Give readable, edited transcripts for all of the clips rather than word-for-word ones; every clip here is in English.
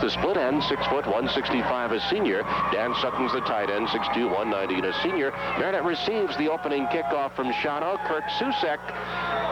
The split end, 6 foot, 165, a senior. Dan Sutton's the tight end, 6'2", 190, and a senior. Marinette receives the opening kickoff from Shawano. Kirk Susek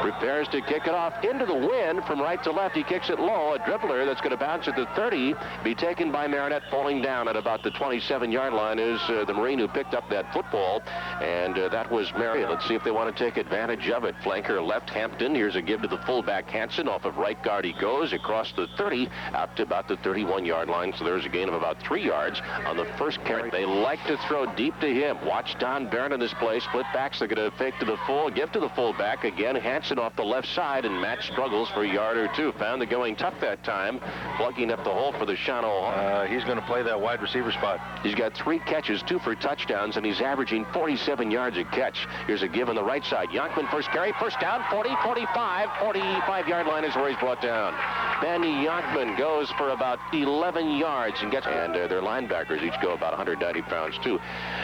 prepares to kick it off into the wind from right to left. He kicks it low. A dribbler that's going to bounce at the 30, be taken by Marinette, falling down at about the 27-yard line is the Marine who picked up that football, and that was Marinette. Let's see if they want to take advantage of it. Flanker left Hampton. Here's a give to the fullback Hansen. Off of right guard he goes across the 30 out to about the 31-yard line, so there's a gain of about 3 yards on the first carry. They like to throw deep to him. Watch Don Barron in this play. Split backs. They're going to fake to the full, give to the fullback again. Hansen off the left side, and Matt struggles for a yard or two. Found the going tough that time, plugging up the hole for the Shawano. He's going to play that wide receiver spot. He's got 3 catches, 2 for touchdowns, and he's averaging 47 yards a catch. Here's a give on the right side. Yonkman first carry, first down, 40, 45, 45-yard line is where he's brought down. Ben Yonkman goes for about 11 yards and gets, and their linebackers each go about 190 pounds too.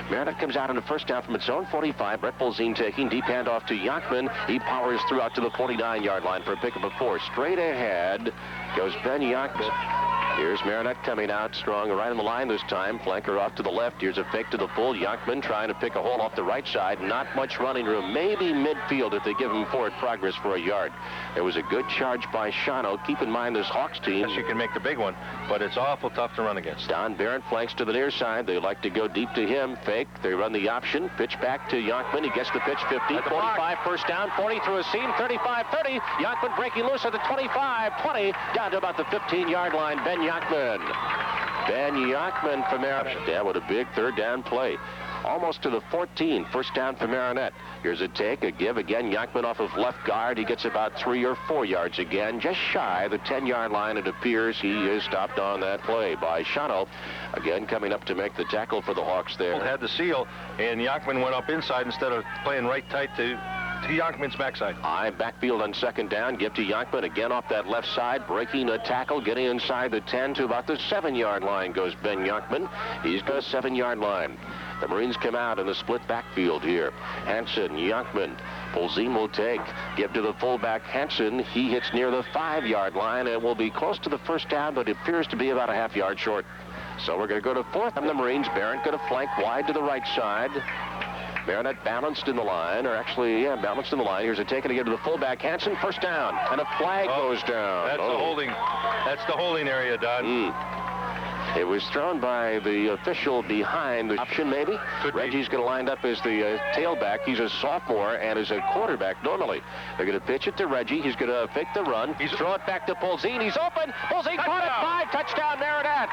Marinette comes out on the first down from its own 45. Brett Bolzine taking deep handoff to Yonkman. He powers through out to the 49-yard line for a pickup of 4. Straight ahead goes Ben Yonkman. Here's Marinette coming out strong right on the line this time. Flanker off to the left. Here's a fake to the full. Yonkman trying to pick a hole off the right side. Not much running room. Maybe midfield if they give him forward progress for a yard. There was a good charge by Shawano. Keep in mind this Hawks team. Yes, you can make the big one, but it's awful tough to run against. Don Barron flanks to the near side. They like to go deep to him. Fake. They run the option. Pitch back to Yonkman. He gets the pitch 50. 45 first down. 40 through a seam. 35, 30. Yonkman breaking loose at the 25, 20. Down to about the 15-yard line. Ben Yonkman. Ben Yonkman for Marinette. Yeah, with a big third down play. Almost to the 14. First down for Marinette. Here's a take, a give again. Yonkman off of left guard. He gets about 3 or 4 yards again. Just shy of the 10-yard line. It appears he is stopped on that play by Shawano. Again, coming up to make the tackle for the Hawks there. Had the seal, and Yonkman went up inside instead of playing right tight to Yonkman's backside. High backfield on second down. Give to Yonkman again off that left side. Breaking a tackle. Getting inside the 10 to about the 7-yard line goes Ben Yonkman. He's got a 7-yard line. The Marines come out in the split backfield here. Hansen, Yonkman. Bolzine will take. Give to the fullback Hansen. He hits near the 5-yard line and will be close to the first down, but it appears to be about a half yard short. So we're going to go to fourth. And the Marines. Barron going to flank wide to the right side. Marinette balanced in the line, or actually, yeah, balanced in the line. Here's a take and a give to the fullback Hansen. First down, and a flag goes down. That's the holding. That's the holding area, Don. It was thrown by the official behind the option, maybe. Reggie's going to line up as the tailback. He's a sophomore and is a quarterback normally. They're going to pitch it to Reggie. He's going to fake the run. He's throw it back to Bolzine. He's open. Bolzine caught it. 5. Touchdown, Marinette.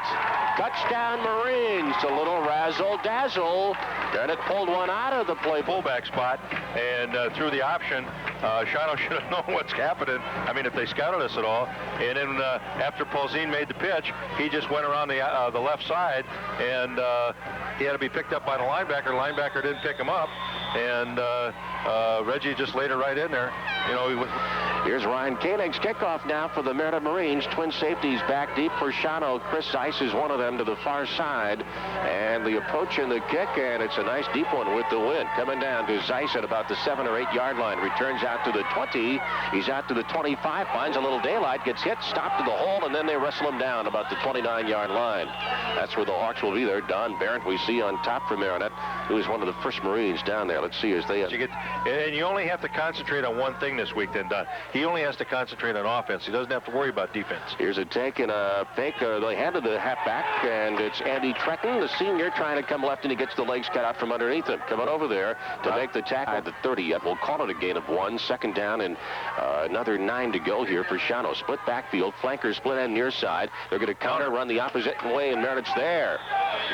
Touchdown, Marines. A little razzle-dazzle. Marinette pulled one out of the play. Fullback spot, and through the option, Shawano should have known what's happening. I mean, if they scouted us at all. And then after Bolzine made the pitch, he just went around the left side, and he had to be picked up by the linebacker. The linebacker didn't pick him up, and Reggie just laid it right in there. You know, here's Ryan Koenig's kickoff now for the Marinette Marines. Twin safeties back deep for Shawano. Chris Zeiss is one of them to the far side, and the approach and the kick, and it's a nice deep one with the wind. Coming down to Zeiss at about the 7 or 8 yard line. Returns out to the 20. He's out to the 25. Finds a little daylight. Gets hit. Stopped to the hole, and then they wrestle him down about the 29-yard line. That's where the Hawks will be there. Don Barron we see on top for Marinette, who is one of the first Marines down there. Let's see as they... And you only have to concentrate on one thing this week then, Don. He only has to concentrate on offense. He doesn't have to worry about defense. Here's a take and a fake. They handed the halfback, and it's Andy Tretton, the senior, trying to come left, and he gets the legs cut out from underneath him. Coming over there to make the tackle at the 30 yet. We'll call it a gain of 1. Second down and another 9 to go here for Shawano. Split backfield. Flanker split end near side. They're going to counter, run the opposite way, and Marinette's there.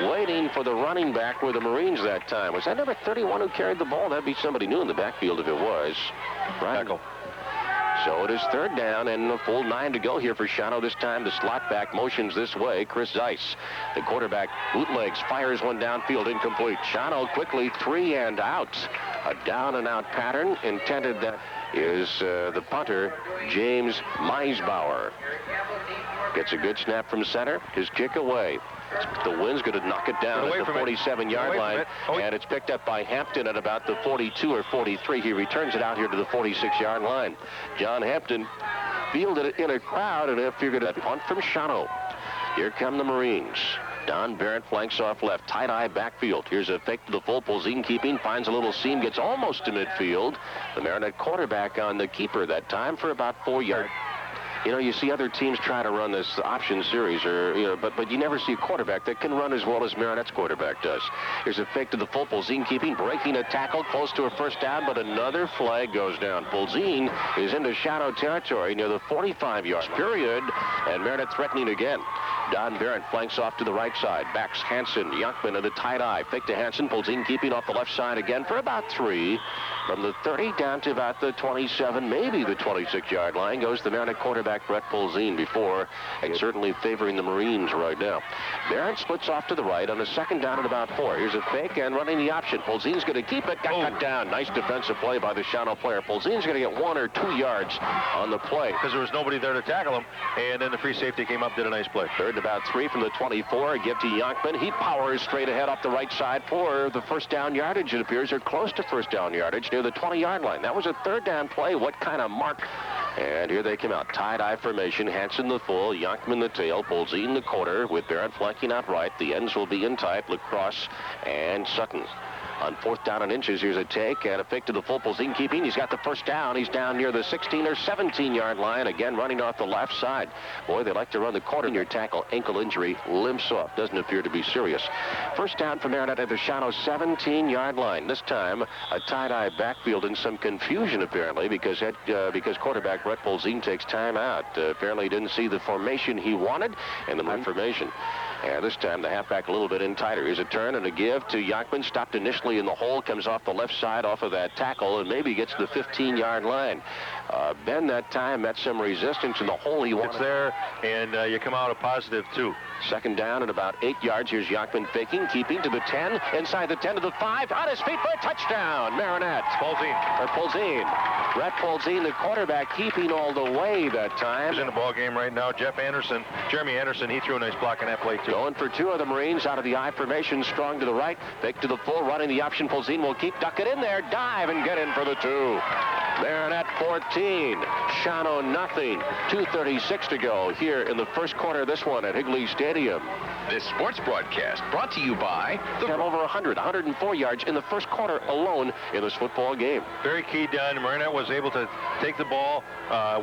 Waiting for the running back were the Marines that time. Was that number 31 who carried the ball? That'd be somebody new in the backfield if it was. Tackle. So it is third down and a full 9 to go here for Shawano. This time the slot back motions this way. Chris Zeiss, the quarterback, bootlegs, fires one downfield, incomplete. Shawano quickly 3 and out. A down and out pattern intended. That is the punter, James Meisbauer. Gets a good snap from center. His kick away. The wind's going to knock it down at the 47-yard line, and it's picked up by Hampton at about the 42 or 43. He returns it out here to the 46-yard line. John Hampton fielded it in a crowd, and figured a punt from Shawano. Here come the Marines. Don Barrett flanks off left. Tight-eye backfield. Here's a fake to the full. Polzin keeping. Finds a little seam. Gets almost to midfield. The Marinette quarterback on the keeper that time for about 4 yards. You know, you see other teams try to run this option series, but you never see a quarterback that can run as well as Marinette's quarterback does. Here's a fake to the full. Polzin keeping, breaking a tackle, close to a first down, but another flag goes down. Polzin is into Shawano territory near the 45-yard period, and Marinette threatening again. Don Barrett flanks off to the right side. Backs Hansen, Youngman in the tight eye. Fake to Hansen. Polzin keeping off the left side again for about 3. From the 30 down to about the 27, maybe the 26-yard line, goes the Marinette quarterback Brett Polzin before, and certainly favoring the Marines right now. Barrett splits off to the right on a second down at about 4. Here's a fake and running the option. Polzin's going to keep it. Got cut down. Nice defensive play by the Shawano player. Polzin's going to get 1 or 2 yards on the play. Because there was nobody there to tackle him, and then the free safety came up, did a nice play. Third and about 3 from the 24. A give to Youngman. He powers straight ahead up the right side for the first down yardage. It appears they're close to first down yardage near the 20-yard line. That was a third down play. What kind of mark? And here they come out. Tight-eye formation. Hansen the full. Youngman the tail. Polzin the quarter with Barrett flanking out right. The ends will be in tight. Lacrosse and Sutton. On 4th down and inches, here's a take and a fake to the full. Polzin keeping. He's got the first down. He's down near the 16 or 17-yard line. Again, running off the left side. Boy, they like to run the quarter. Your tackle, ankle injury, limps off. Doesn't appear to be serious. First down for Marinette at the Shawano 17-yard line. This time, a tight-eye backfield and some confusion, apparently, because quarterback Brett Polzin takes time out. Apparently didn't see the formation he wanted, and the formation. And this time, the halfback a little bit in tighter. Here's a turn and a give to Youngman. Stopped initially in the hole. Comes off the left side off of that tackle and maybe gets to the 15-yard line. Ben that time met some resistance in the hole he wanted. It's there, and you come out a positive 2. Second down and about 8 yards. Here's Youngman faking, keeping to the 10. Inside the 10 to the 5. On his feet for a touchdown. Marinette. Polzin. Brett Polzin, the quarterback, keeping all the way that time. He's in the ball game right now. Jeremy Anderson, he threw a nice block on that play, too. Going for 2 of the Marines out of the I formation. Strong to the right. Fake to the full. Running the option. Polzin will keep. Duck it in there. Dive and get in for the 2. Marinette 14. Shawano nothing. 2:36 to go here in the first quarter of this one at Higley Stadium. This sports broadcast brought to you by They have over 104 yards in the first quarter alone in this football game. Very key done. Marinette was able to take the ball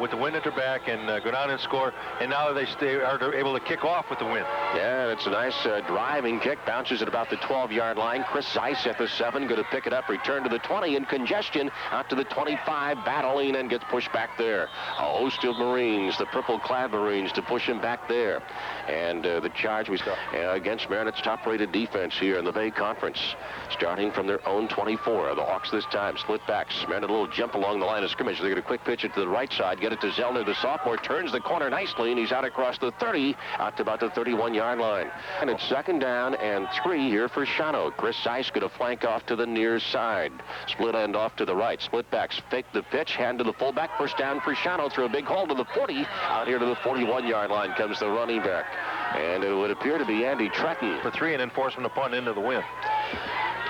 with the wind at their back and go down and score. And now they are able to kick off with the wind. Yeah, it's a nice driving kick. Bounces at about the 12-yard line. Chris Zeiss at the 7. Going to pick it up. Return to the 20 in congestion. Out to the 25. Battling and gets pushed back there. A host of Marines, the purple-clad Marines, to push him back there. And the charge we start against Marinette's top-rated defense here in the Bay Conference. Starting from their own 24. The Hawks this time split backs. Marinette a little jump along the line of scrimmage. They get a quick pitch it to the right side. Get it to Zellner, the sophomore. Turns the corner nicely, and he's out across the 30, out to about the 31-yard line. And it's second down and 3 here for Shawano. Chris Zeiss going to flank off to the near side. Split end off to the right. Split backs. Fake the pitch. Hand to the fullback. First down for Shawano. Through a big hole to the 40. Out here to the 41-yard line comes the running back. And it would appear to be Andy Tretton. For 3 and then forcing the punt into the wind.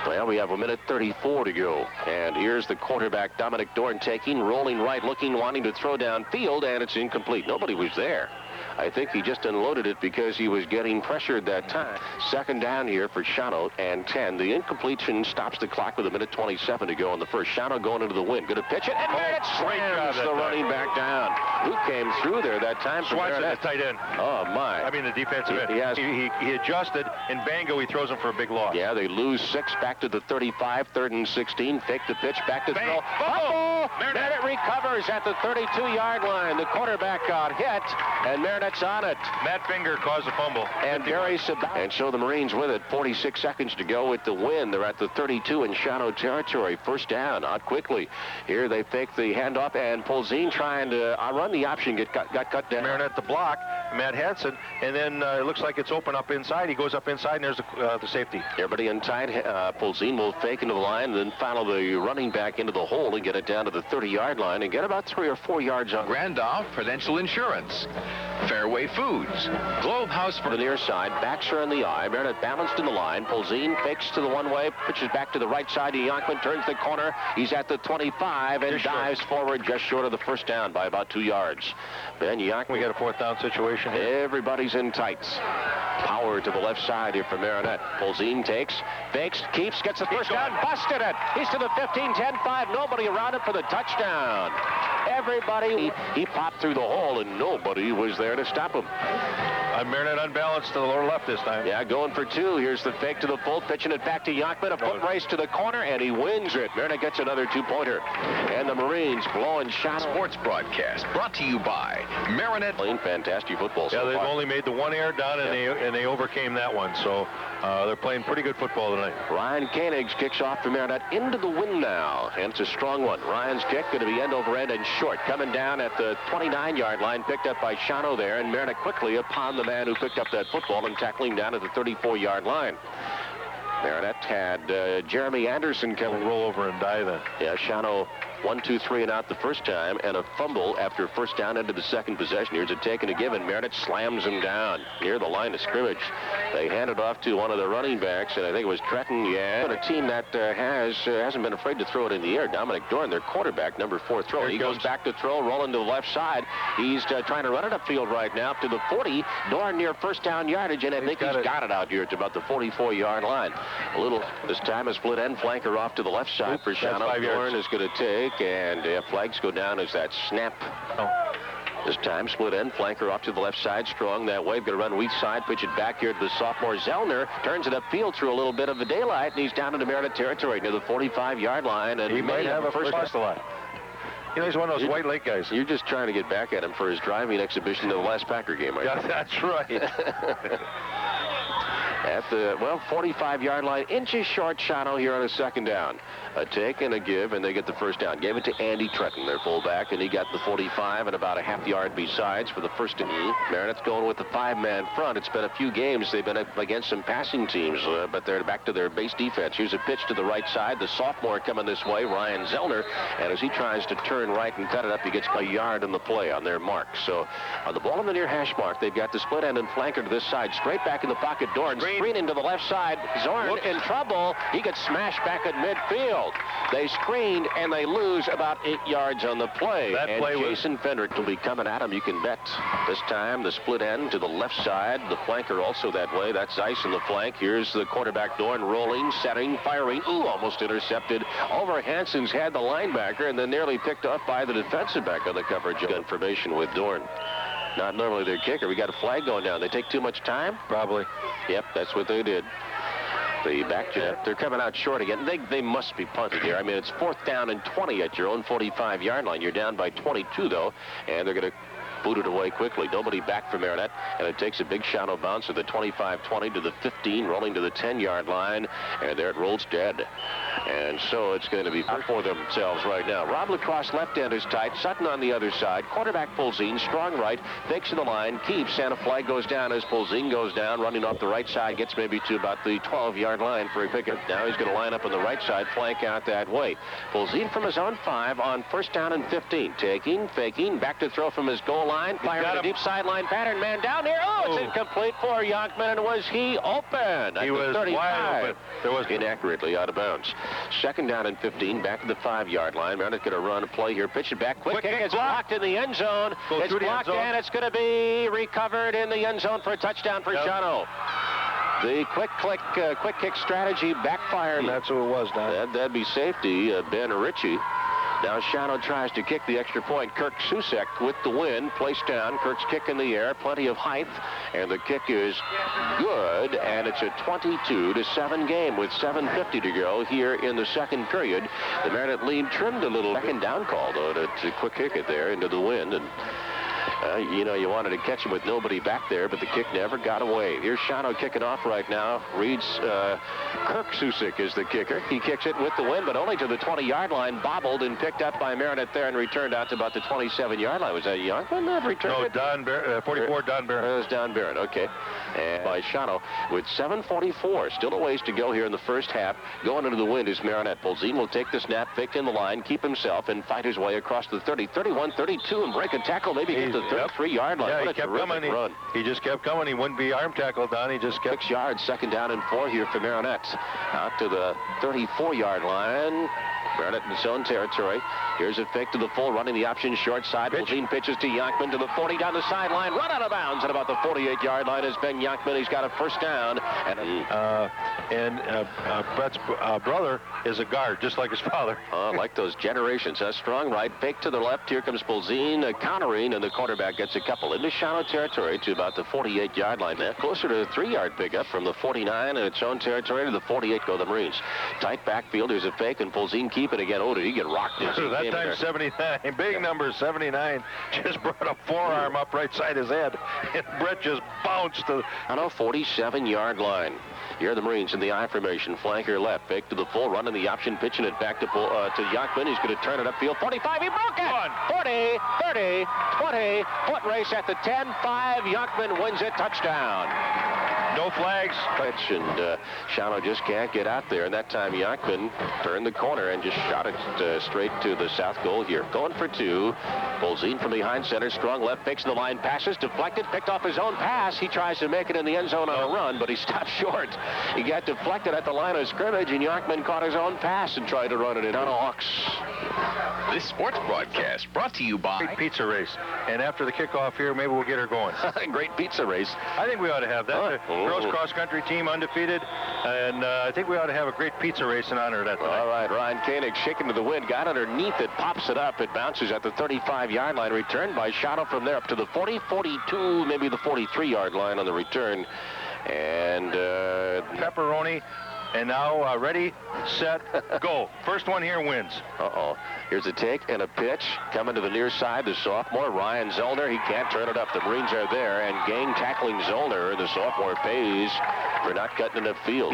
Well, we have 1:34 to go. And here's the quarterback, Dominic Dorn, taking, rolling right, looking, wanting to throw downfield, and it's incomplete. Nobody was there. I think he just unloaded it because he was getting pressured that time. Second down here for Shawano and 10. The incompletion stops the clock with 1:27 to go in the first. Shawano going into the wind. Going to pitch it, and Marinette slams the running back down. Who came through there that time for Marinette? The tight end. Oh, my. I mean, the defensive end. He adjusted, and bango, he throws him for a big loss. Yeah, they lose 6 back to the 35, 3rd and 16. Fake the pitch, back to throw. Fumble! Marinette recovers at the 32-yard line. The quarterback got hit, and Marinette's on it. Matt Finger caused a fumble. And Gary Sabat. And so the Marines with it. 46 seconds to go with the win. They're at the 32 in Shawano territory. First down, out quickly. Here they fake the handoff, and Polzin trying to run the option, got cut down. Marinette the block, Matt Hansen, and then it looks like it's open up inside. He goes up inside, and there's the safety. Everybody in tight. Polzin will fake into the line, and then follow the running back into the hole and get it down to the 30-yard line and get about 3 or 4 yards on. Randolph Prudential Insurance. Fairway Foods. Globe House For the near side, backs her in the eye. Marinette balanced in the line. Polzin fakes to the one-way, pitches back to the right side to Yonkman, turns the corner. He's at the 25 and dives forward just short of the first down by about 2 yards. Ben Yonkman. We got a 4th down situation here. Everybody's in tights. Power to the left side here for Marinette. Polzin takes, fakes, keeps, gets the first down, busted it. He's to the 15, 10, 5. Nobody around him for the touchdown. Everybody, he popped through the hole and nobody was there to stop him. Marinette unbalanced to the lower left this time. Yeah, going for 2. Here's the fake to the full, pitching it back to Yonkman. A foot race to the corner, and he wins it. Marinette gets another 2-pointer. And the Marines blowing shots. Sports broadcast brought to you by Marinette. Playing fantastic football so Yeah, they've far. only made the 1 error down, and they overcame that one. So they're playing pretty good football tonight. Ryan Koenig kicks off for Marinette into the wind now, and it's a strong one. Ryan's kick going to be end over end and short, coming down at the 29-yard line, picked up by Shawano there, and Marinette quickly upon the man who picked up that football and tackling down at the 34-yard line. Marinette had Jeremy Anderson come Roll over and die then. Yeah, Shawano 1, 2, 3 and out the first time, and a fumble after first down into the second possession. Here's a take and a give, and Marinette slams him down near the line of scrimmage. They hand it off to one of the running backs, and I think it was Tretton. Yeah, but a team that hasn't been afraid to throw it in the air. Dominic Dorn, their quarterback, number 4 throw. He goes back to throw, rolling to the left side. He's trying to run it upfield right now to the 40. Dorn near first down yardage, and I think he's got it out here. It's about the 44-yard line. A little, this time a split end flanker off to the left side for Shawano. Dorn is going to take, and flags go down as that snap. This time, split end, flanker off to the left side, strong that way. Going to run weak side, pitch it back here to the sophomore Zellner. Turns it upfield through a little bit of the daylight, and he's down into Marinette territory near the 45-yard line. And he might have a first pass the line. You know, he's one of those White Lake guys. You're just trying to get back at him for his driving exhibition in the last Packer game. Yeah, that's right. At the, 45-yard line, inches short, Shawano here on a second down. A take and a give, and they get the first down. Gave it to Andy Tretton, their fullback, and he got the 45 and about a half yard besides for the first down. Marinette's going with the 5-man front. It's been a few games. They've been up against some passing teams, but they're back to their base defense. Here's a pitch to the right side. The sophomore coming this way, Ryan Zellner, and as he tries to turn right and cut it up, he gets a yard in the play on their mark. So on the ball on the near hash mark, they've got the split end and flanker to this side. Straight back in the pocket, Dorn. Screen into the left side. Zorn in trouble. He gets smashed back at midfield. They screened, and they lose about 8 yards on the play. That and play Jason Fendrick will be coming at him, you can bet. This time, the split end to the left side. The flanker also that way. That's Zeiss in the flank. Here's the quarterback, Dorn, rolling, setting, firing. Ooh, almost intercepted. Over Hansen's head, the linebacker, and then nearly picked off by the defensive back on the coverage. Information with Dorn. Not normally their kicker. We got a flag going down. They take too much time? Probably. Yep, that's what they did. The back jet, they're coming out short again. They must be punted here. I mean, it's 4th down and 20 at your own 45-yard line. You're down by 22, though, and they're going to boot it away quickly. Nobody back for Marinette, and it takes a big Shawano bounce of the 25-20 to the 15, rolling to the 10-yard line, and there it rolls dead. And so it's going to be for themselves right now. Rob Lacrosse left end is tight. Sutton on the other side. Quarterback Polzin, strong right, fakes to the line, keeps, and a flag goes down as Polzin goes down, running off the right side, gets maybe to about the 12-yard line for a pickup. Now he's going to line up on the right side, flank out that way. Polzin from his own 5 on first down and 15. Taking, faking, back to throw from his goal line. Fire a deep sideline pattern, man down here. Oh, it's incomplete for Yonkman, and was he open? He was 35. Wide open. There was inaccurately out of bounds. Second down and 15, back to the 5-yard line. Marinette's going to run a play here. Pitch it back. Quick kick. It's blocked in the end zone. It's blocked, and it's going to be recovered in the end zone for a touchdown for Shawano. The quick kick strategy backfired. And that's who it was, Don. That'd be safety, Ben Ritchie. Now Shawano tries to kick the extra point. Kirk Susek with the win. Placed down. Kirk's kick in the air. Plenty of height. And the kick is good. And it's a 22-7 game with 7:50 to go here in the second period. The Marinette lead trimmed a little. Second down call, though, to quick kick it there into the wind. And you wanted to catch him with nobody back there, but the kick never got away. Here's Shawano kicking off right now. Reads Kirk Susek is the kicker. He kicks it with the wind, but only to the 20-yard line, bobbled and picked up by Marinette there and returned out to about the 27-yard line. Was that Yonkman that returned it? No, Don Barrett, 44, Don Barrett. That was Don Barrett, okay. And by Shawano with 7:44. Still a ways to go here in the first half. Going into the wind is Marinette. Polzin will take the snap, picked in the line, keep himself, and fight his way across the 30, 31, 32, and break a tackle. Maybe get to 33-yard line. Yeah, what he a kept terrific coming. run. He just kept coming. He wouldn't be arm tackled down. He just kept. 6 yards, 2nd down and 4 here for Marinette. Out to the 34-yard line. Marinette in his own territory. Here's a fake to the full, running the option short side. Polzin pitches to Yankman to the 40, down the sideline, run out of bounds at about the 48-yard line is Ben Yankman. He's got a 1st down. And Brett's brother is a guard, just like his father. Like those generations. A strong right, fake to the left. Here comes Polzin countering, and the quarterback gets a couple into Shawano territory to about the 48-yard line. Now closer to a 3-yard pickup from the 49 in its own territory to the 48 go the Marines. Tight backfield. There's a fake, and Polzin keep it again. Oh, did he get rocked? That time 79, big number 79, just brought a forearm up right side his head, and Brett just bounced to on a 47-yard line. Here are the Marines in the I formation. Flanker left, fake to the full, running the option, pitching it back to Yankman. He's going to turn it upfield. 45, he broke it! 40, 30, 20, foot race at the 10, 5. Yankman wins it, touchdown. no flags. And Shawano just can't get out there. And that time Yankman turned the corner and just shot it straight to the south goal here. Going for 2. Polzin from behind center. Strong left, fakes the line, passes, deflected, picked off his own pass. He tries to make it in the end zone on a run, but he stopped short. He got deflected at the line of scrimmage, and Yankman caught his own pass and tried to run it in on Hawks. This sports broadcast brought to you by Great pizza race. And after the kickoff here, maybe we'll get her going. Great pizza race. I think we ought to have that. The girls cross-country team undefeated, and I think we ought to have a great pizza race in honor of that tonight. All right, Ryan Koenig shaking to the wind, got underneath it, pops it up. It bounces at the 35-yard line. Returned by Shawano from there up to the 40, 42, maybe the 43-yard line on the return. And pepperoni. And now ready, set, go. First one here wins. Here's a take and a pitch. Coming to the near side, the sophomore, Ryan Zollner. He can't turn it up. The Marines are there, and Gang tackling Zollner. The sophomore pays for not cutting enough field.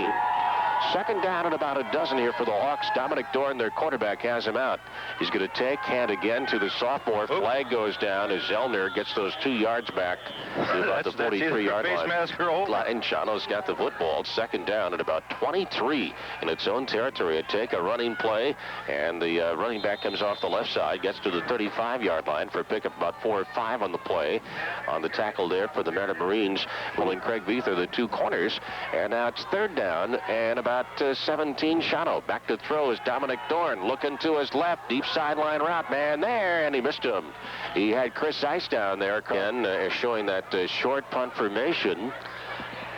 Second down and about a dozen here for the Hawks. Dominic Dorn, their quarterback, has him out. He's going to take hand again to the sophomore. Flag goes down as Zellner gets those 2 yards back to about the 43-yard line. Shawano's got the football. Second down at about 23 in its own territory. A take, a running play, and the running back comes off the left side, gets to the 35-yard line for a pickup about 4 or 5 on the play. On the tackle there for the Marinette Marines, pulling Craig Beather, the 2 corners. And now it's third down and about 17 Shawano. Back to throw is Dominic Dorn, looking to his left, deep sideline route, man there, and he missed him. He had Chris Ice down there again, showing that short punt formation.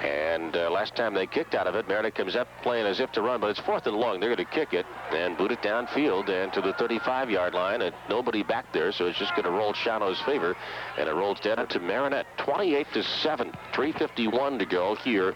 And last time they kicked out of it, Marinette comes up playing as if to run, but it's 4th and long. They're going to kick it and boot it downfield and to the 35-yard line, and nobody back there, so it's just going to roll Shawano's favor, and it rolls down to Marinette, 28-7, 3:51 to go here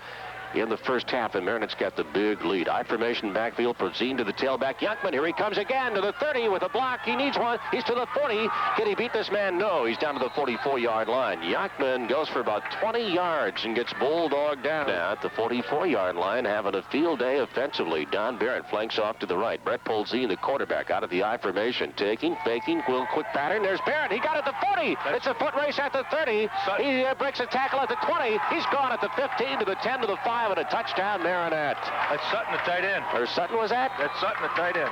in the first half, and Marinette's got the big lead. I formation backfield, Polzin to the tailback. Yankman, here he comes again to the 30 with a block. He needs one. He's to the 40. Can he beat this man? No, he's down to the 44-yard line. Yankman goes for about 20 yards and gets bulldogged down at the 44-yard line, having a field day offensively. Don Barrett flanks off to the right. Brett Polzin, the quarterback, out of the I formation. Taking, faking, quick pattern. There's Barrett. He got it to 40. It's a foot race at the 30. He breaks a tackle at the 20. He's gone at the 15 to the 10 to the 5. And a touchdown, Marinette. That's Sutton, the tight end. Or Sutton was that? That's Sutton, the tight end.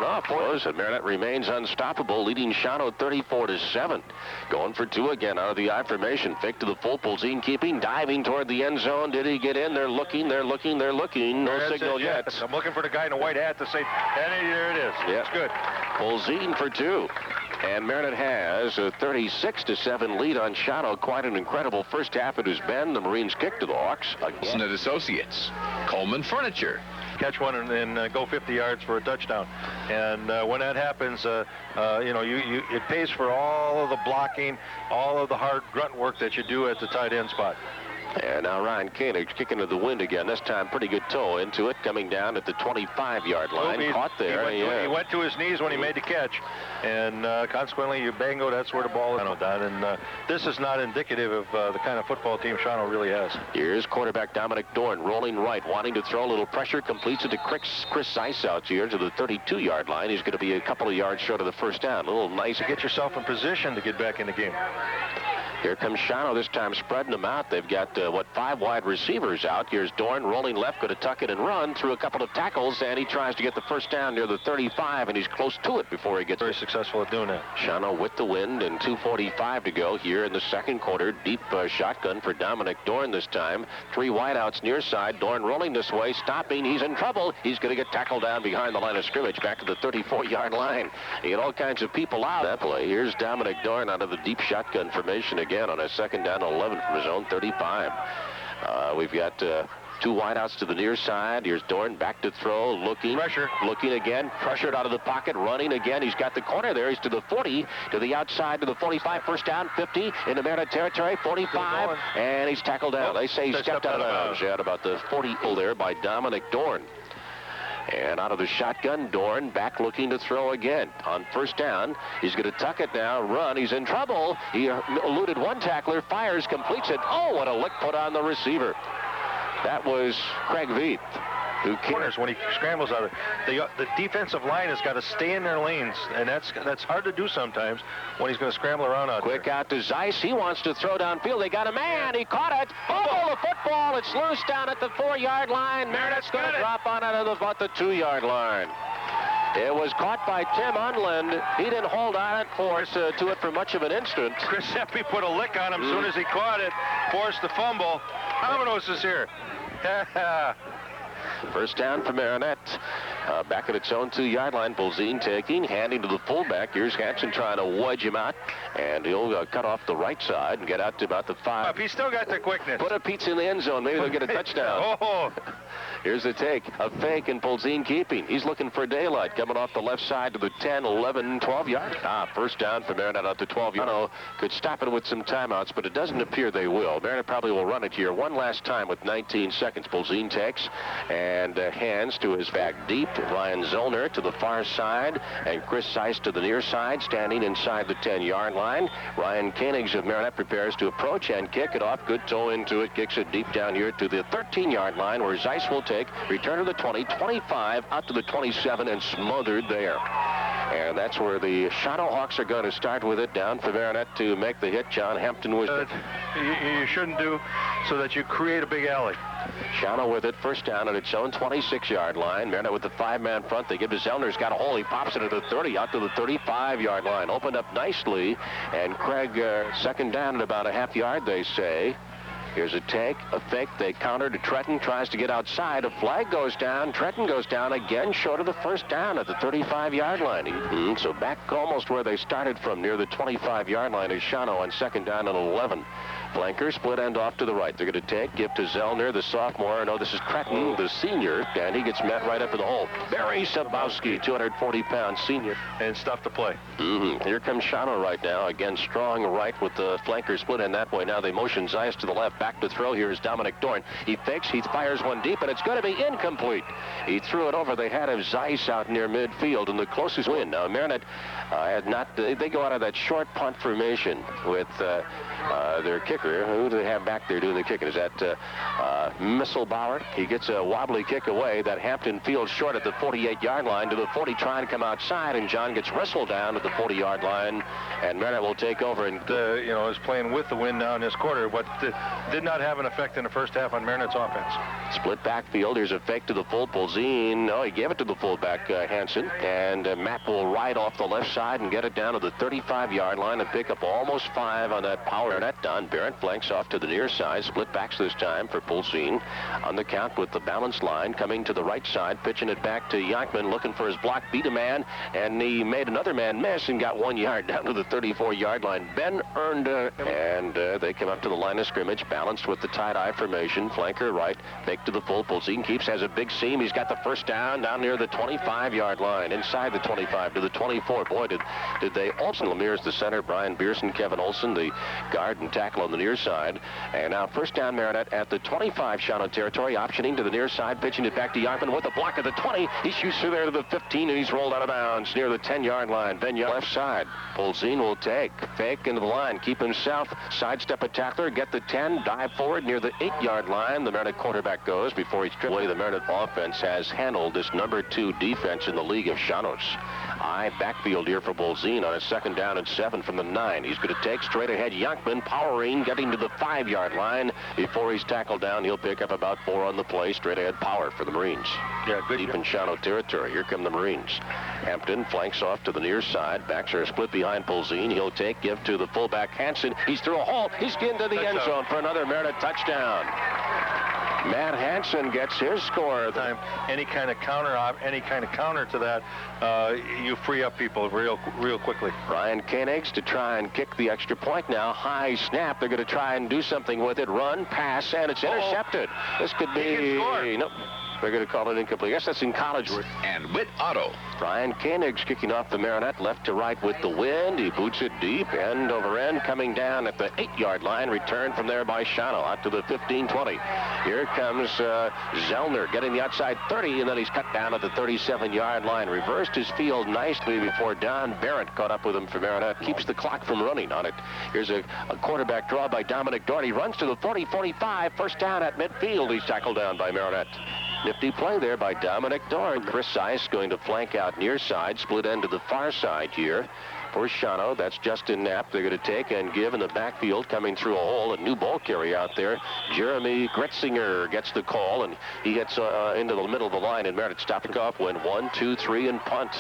And Marinette remains unstoppable, leading Shawano 34-7. Going for 2 again out of the I formation. Fake to the full, Polzin keeping, diving toward the end zone. Did he get in? They're looking. No signal yet. I'm looking for the guy in the white hat to say, and there it is. Yeah. It's good. Polzin for 2. And Marinette has a 36-7 lead on Shawano. Quite an incredible first half it has been. The Marines kick to the Hawks again. Associates, Coleman Furniture. Catch one and go 50 yards for a touchdown. And when that happens, it pays for all of the blocking, all of the hard grunt work that you do at the tight end spot. And now Ryan Koenig kicking to the wind again. This time pretty good toe into it, coming down at the 25-yard line. Caught there. He went to his knees when he made the catch. And consequently, you bango, that's where the ball is. And this is not indicative of the kind of football team Shawano really has. Here's quarterback Dominic Dorn rolling right, wanting to throw a little pressure. Completes it to Chris Ice out here to the 32-yard line. He's going to be a couple of yards short of the first down. A little nice. To get yourself in position to get back in the game. Here comes Shawano, this time spreading them out. They've got, 5 wide receivers out. Here's Dorn rolling left, going to tuck it and run through a couple of tackles, and he tries to get the first down near the 35, and he's close to it before he gets very successful at doing that. Shawano with the wind and 2:45 to go here in the second quarter. Deep shotgun for Dominic Dorn this time. 3 wideouts near side. Dorn rolling this way, stopping. He's in trouble. He's going to get tackled down behind the line of scrimmage, back to the 34-yard line. He had all kinds of people out that play. Here's Dominic Dorn out of the deep shotgun formation again on a 2nd down and 11 from his own 35. We've got 2 wideouts to the near side. Here's Dorn back to throw, looking. Pressure. Looking again. Pressured out of the pocket. Running again. He's got the corner there. He's to the 40, to the outside, to the 45. First down, 50. In the Marinette territory, 45. And he's tackled down. They say he stepped out of bounds. At about the 40 there by Dominic Dorn. And out of the shotgun, Dorn back looking to throw again. On first down, he's going to tuck it now, run. He's in trouble. He eluded one tackler, fires, completes it. Oh, what a lick put on the receiver. That was Craig Veith. Who corners when he scrambles out of it. The defensive line has got to stay in their lanes, and that's hard to do sometimes when he's going to scramble around out there. Quick out to Zeiss. He wants to throw downfield. They got a man. He caught it. Oh, the football. It's loose down at the 4-yard line. Marinette's going to drop on it at about the 2-yard line. It was caught by Tim Unland. He didn't hold on it to it for much of an instant. Chris Eppy put a lick on him as soon as he caught it, forced the fumble. Amanos is here. First down for Marinette. Back at its own 2-yard line. Bolzin taking, handing to the fullback. Here's Hansen trying to wedge him out, and he'll cut off the right side and get out to about the 5. He's still got the quickness. Put a pizza in the end zone. Maybe they'll get a touchdown. Oh. Here's the take. A fake and Bolzin keeping. He's looking for daylight. Coming off the left side to the 10, 11, 12-yard. First down for Marinette out to 12. Could stop it with some timeouts, but it doesn't appear they will. Marinette probably will run it here one last time with 19 seconds. Bolzin takes and hands to his back deep. Ryan Zollner to the far side, and Chris Zeiss to the near side, standing inside the 10-yard line. Ryan Koenigs of Marinette prepares to approach and kick it off. Good toe into it. Kicks it deep down here to the 13-yard line, where Zeiss will take. Return to the 20, 25, out to the 27, and smothered there. And that's where the Shawano Hawks are going to start with it. Down for Marinette to make the hit. John Hampton was... You shouldn't do so that you create a big alley. Shawano with it, first down at its own 26-yard line. Marinette with the 5-man front. They give to Zellner's got a hole. He pops it at the 30, out to the 35-yard line. Opened up nicely, and Craig, second down at about a half yard, they say. Here's a take, a fake. They counter to Tretton, tries to get outside. A flag goes down. Tretton goes down again, short of the first down at the 35-yard line. So back almost where they started from, near the 25-yard line, is Shawano on second down and 11. Flanker, split end off to the right. They're going to take, give to Zellner, the sophomore. No, this is Tretton, the senior, and he gets met right up in the hole. Barry Sabowski, 240-pound senior. And stuff to play. Here comes Shawano right now. Again, strong right with the flanker split end that way. Now they motion Zeiss to the left. Back to throw. Here's Dominic Dorn. He fakes. He fires one deep, and it's going to be incomplete. He threw it over the head of Zeiss out near midfield, and the closest win. Now, Marinette had not... They go out of that short punt formation with their kicker. Who do they have back there doing the kicking? Is that Misselbauer? He gets a wobbly kick away. That Hampton fields short at the 48-yard line to the 40, trying to come outside, and John gets wrestled down at the 40-yard line, and Marinette will take over. And is playing with the wind now in this quarter, but did not have an effect in the first half on Marinette's offense. Split backfield. Here's a fake to the full. Bolzin. No, he gave it to the fullback, Hansen, and Matt will ride off the left side and get it down to the 35-yard line and pick up almost 5 on that power. Marinette done. Barrett flanks off to the near side. Split backs this time for Bolzin on the count with the balanced line coming to the right side, pitching it back to Yankman, looking for his block, beat a man, and he made another man miss and got 1 yard down to the 34-yard line. Ben earned, and they come up to the line of scrimmage, balanced with the tie-dye formation. Flanker right, fake to the full. Bolzin keeps, has a big seam. He's got the first down near the 25-yard line, inside the 25 to the 24. Boy, did they also... Lemire's the center, Brian Beerson, Kevin Olson, the guard and tackle on the near near side. And now first down Marinette at the 25 Shawano territory, optioning to the near side, pitching it back to Yarpin with a block at the 20. He shoots through there to the 15, and he's rolled out of bounds near the 10-yard line. Then left side. Polzin will take. Fake into the line. Keep himself. Sidestep a tackler. Get the 10. Dive forward near the 8-yard line. The Marinette quarterback goes before he's stripped away. The Marinette offense has handled this number 2 defense in the league of Shawano's. High backfield here for Polzin on a 2nd down and 7 from the 9. He's going to take straight ahead. Yankman powering, getting to the 5-yard line. Before he's tackled down, he'll pick up about 4 on the play. Straight ahead power for the Marines. Yeah, good. Deep in Shawano territory. Here come the Marines. Hampton flanks off to the near side. Backs are split behind Polzin. He'll take, give to the fullback Hansen. He's through a hole. He's into the end zone for another Marinette touchdown. Matt Hansen gets his score. Any kind of counter to that, you free up people real quickly. Ryan Koenigs to try and kick the extra point now. High snap. They're going to try and do something with it. Run, pass, and it's intercepted. This could be... Nope. They're going to call it incomplete. I guess that's in college. And Witt Auto. Ryan Koenigs kicking off the Marinette left to right with the wind. He boots it deep, end over end, coming down at the 8-yard line. Returned from there by Shawano out to the 15-20. Here comes Zellner getting the outside 30, and then he's cut down at the 37-yard line. Reversed his field nicely before Don Barrett caught up with him for Marinette. Keeps the clock from running on it. Here's a quarterback draw by Dominic Doherty. Runs to the 40-45. First down at midfield. He's tackled down by Marinette. Nifty play there by Dominic Dorn. Chris Ice going to flank out near side, split end to the far side here. For Shawano, that's Justin Knapp. They're going to take and give in the backfield, coming through a hole. A new ball carrier out there. Jeremy Gretzinger gets the call, and he gets into the middle of the line, and Meredith stopping off when 1, 2, 3, and punt.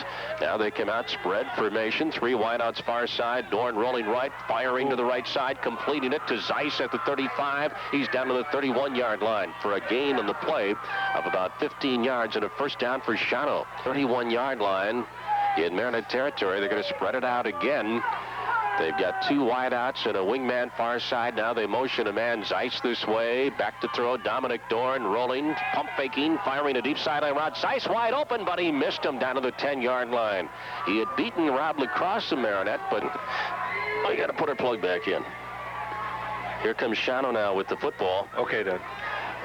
Now they come out, spread formation, 3 wideouts far side. Dorn rolling right, firing to the right side, completing it to Zeiss at the 35. He's down to the 31-yard line for a gain on the play of about 15 yards and a first down for Shawano. 31-yard line. In Marinette territory, they're going to spread it out again. They've got 2 wideouts and a wingman far side. Now they motion a man Zeiss this way. Back to throw. Dominic Dorn rolling, pump faking, firing a deep sideline route. Zeiss wide open, but he missed him down to the 10-yard line. He had beaten Rob Lacrosse of Marinette, but you got to put her plug back in. Here comes Shawano now with the football. Okay, then.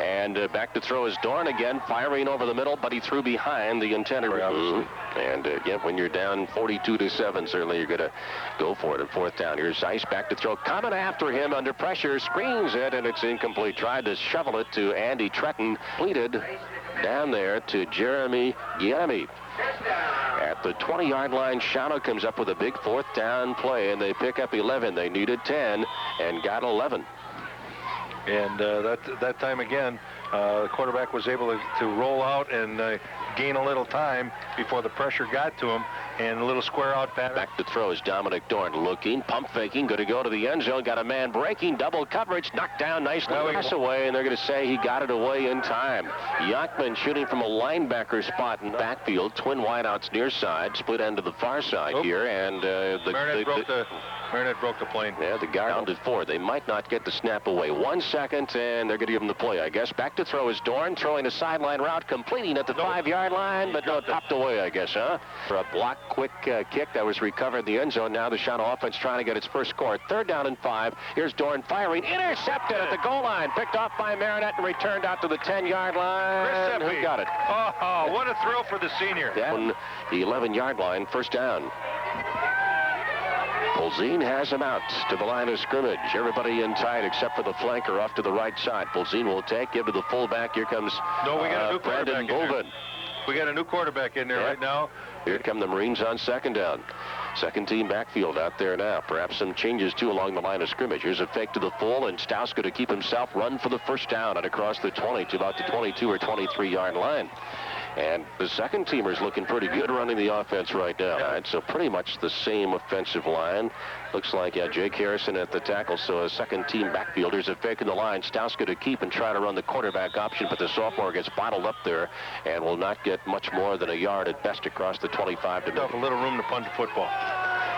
And back to throw is Dorn again, firing over the middle, but he threw behind the intended. And again, when you're down 42-7, certainly you're going to go for it at 4th down. Here's Zeiss back to throw, coming after him under pressure, screens it, and it's incomplete. Tried to shovel it to Andy Tretton, pleated down there to Jeremy Gianami. At the 20-yard line, Shawano comes up with a big 4th down play, and they pick up 11. They needed 10 and got 11. And that time again, the quarterback was able to roll out and gain a little time before the pressure got to him, and a little square out pattern. Back to throw is Dominic Dorn, looking, pump faking, going to go to the end zone, got a man breaking, double coverage, knocked down nicely, pass away, and they're going to say he got it away in time. Yankman shooting from a linebacker spot in the backfield, twin wideouts near side, split end to the far side here, and Marinette broke the plane. Yeah, the guard down to 4. They might not get the snap away. 1 second, and they're going to give him the play, I guess. Back to throw is Dorn, throwing a sideline route, completing at the 5-yard line, but no, popped away, I guess, huh? For a block, quick kick that was recovered in the end zone. Now the Shawano offense trying to get its first score. 3rd down and 5. Here's Dorn firing, intercepted at the goal line, picked off by Marinette and returned out to the 10-yard line. Who got it? Oh, what a thrill for the senior. Down the 11-yard line, first down. Polzin has him out to the line of scrimmage. Everybody in tight except for the flanker off to the right side. Polzin will take, give to the fullback. Here comes we got a new Brandon Bolden. We got a new quarterback in there right now. Here come the Marines on 2nd down. Second team backfield out there now. Perhaps some changes, too, along the line of scrimmage. Here's a fake to the full, and Staus going to keep himself run for the first down and across the 20 to about the 22 or 23-yard line. And the second teamer's looking pretty good running the offense right now. Yeah. Right? So pretty much the same offensive line. Looks like Jake Harrison at the tackle. So a second team backfielders a fake in the line. Staus going to keep and try to run the quarterback option, but the sophomore gets bottled up there and will not get much more than a yard at best across the 25 to a little room to punt the football.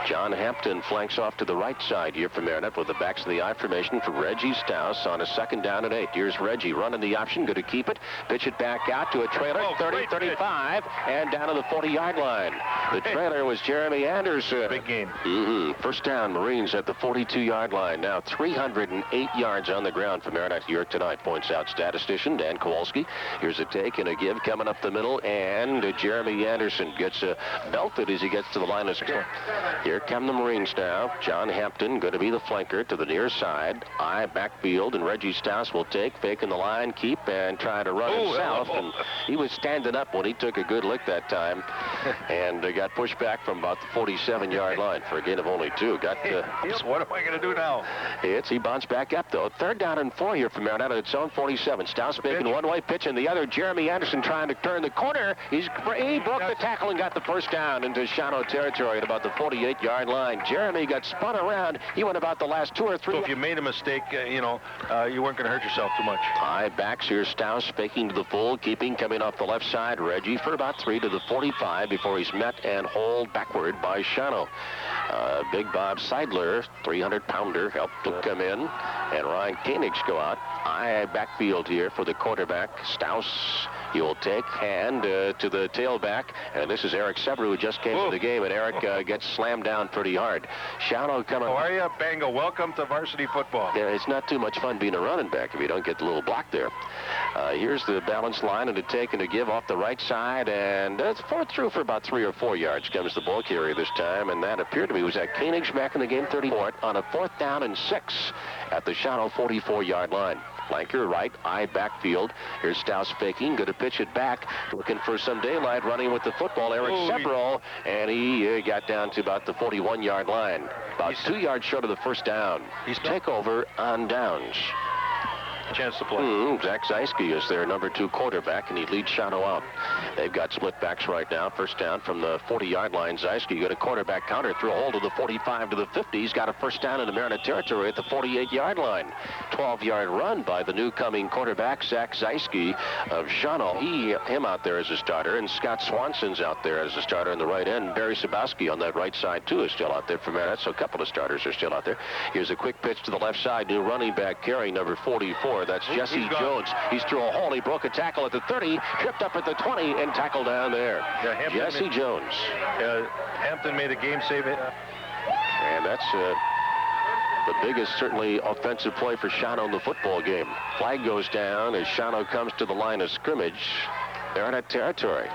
John Hampton flanks off to the right side here for Marinette with the backs of the I formation for Reggie Stouse on a 2nd down and 8. Here's Reggie running the option, going to keep it, pitch it back out to a trailer, 30, 35, and down to the 40-yard line. The trailer was Jeremy Anderson. Big game. First down, Marines at the 42-yard line. Now 308 yards on the ground for Marinette here tonight, points out statistician Dan Kowalski. Here's a take and a give coming up the middle, and Jeremy Anderson gets belted as he gets to the line of scrimmage. Here come the Marines now. John Hampton going to be the flanker to the near side. I backfield, and Reggie Stouse will take, faking the line, keep, and try to run himself. And he was standing up when he took a good lick that time, and got pushed back from about the 47-yard line for a gain of only 2. What am I going to do now? He bounced back up, though. 3rd down and 4 here for Marinette at its own 47. Stouse making one way, pitch in the other. Jeremy Anderson trying to turn the corner. He broke the tackle and got the first down into Shawano territory at about the 48-yard line. Jeremy got spun around. He went about the last 2 or 3. So if you made a mistake, you weren't going to hurt yourself too much. High backs here. Stouse faking to the full, keeping, coming off the left side. Reggie for about 3 to the 45 before he's met and hauled backward by Shawano. Big Bob Seidler, 300-pounder, helped to come in, and Ryan Koenigs go out. High backfield here for the quarterback. Stouse, he'll take, hand to the tailback, and this is Eric Sebru, who just came to the game, and Eric gets slammed down pretty hard. Shawano coming. How are you, Bengal? Welcome to varsity football. Yeah, it's not too much fun being a running back if you don't get the little block there. Here's the balanced line, and a take and a give off the right side, and it's through for about 3 or 4 yards comes the ball carrier this time, and that appeared to be was that Koenigs back in the game, 34 on a 4th down and 6 at the Shawano 44-yard line. Flanker right, eye backfield. Here's Stouse faking, going to pitch it back, looking for some daylight, running with the football. Eric Sebro, and he got down to about the 41-yard line, about 2 yards short of the first down. He's takeover on downs. Chance to play. Zach Zieski is their number 2 quarterback, and he leads Shawano out. They've got split backs right now. First down from the 40-yard line. Zieski got a quarterback counter through a hole to the 45 to the 50. He's got a first down in the Marinette territory at the 48-yard line. 12-yard run by the new coming quarterback, Zach Zieski of Shawano. Him out there as a starter, and Scott Swanson's out there as a starter in the right end. Barry Sabowski on that right side, too, is still out there for Marinette, so a couple of starters are still out there. Here's a quick pitch to the left side. New running back carrying number 44. That's Jesse Jones. He's through a hole. He broke a tackle at the 30, tripped up at the 20, and tackled down there. Yeah, Jesse Jones. Hampton made a game save. And that's the biggest, certainly, offensive play for Shawano in the football game. Flag goes down as Shawano comes to the line of scrimmage. They're in that territory.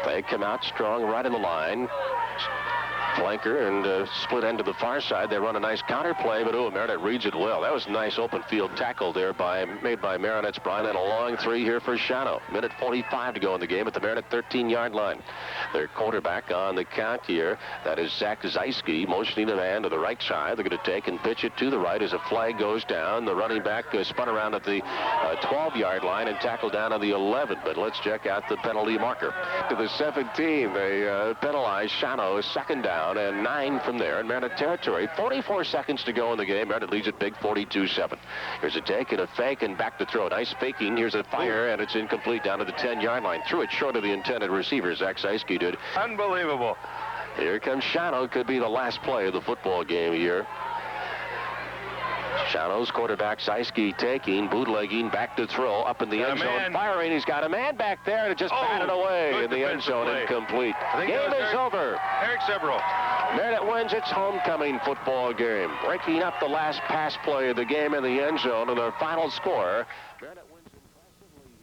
They come out strong right in the line. Flanker and split end to the far side. They run a nice counter play, but Marinette reads it well. That was a nice open field tackle there made by Marinette's Brian, and a long 3 here for Shawano. Minute 45 to go in the game at the Marinette 13-yard line. Their quarterback on the count here, that is Zach Zieski, motioning the man to the right side. They're going to take and pitch it to the right as a flag goes down. The running back spun around at the 12-yard line and tackled down on the 11. But let's check out the penalty marker. To the 17, they penalize Shawano, 2nd down and 9 from there in Marinette territory. 44 seconds to go in the game. Marinette leads it big, 42-7. Here's a take and a fake and back to throw. Nice faking. Here's a fire, and it's incomplete down to the 10-yard line. Threw it short of the intended receiver. Zach Zieski did. Unbelievable. Here comes Shawano. Could be the last play of the football game here. Shawano's quarterback, Zieski, taking, bootlegging, back to throw, up in the end zone, firing. He's got a man back there, and it just batted away in the end zone, incomplete. Game is over. Eric Sebro. Marinette wins its homecoming football game, breaking up the last pass play of the game in the end zone, and their final score. Marinette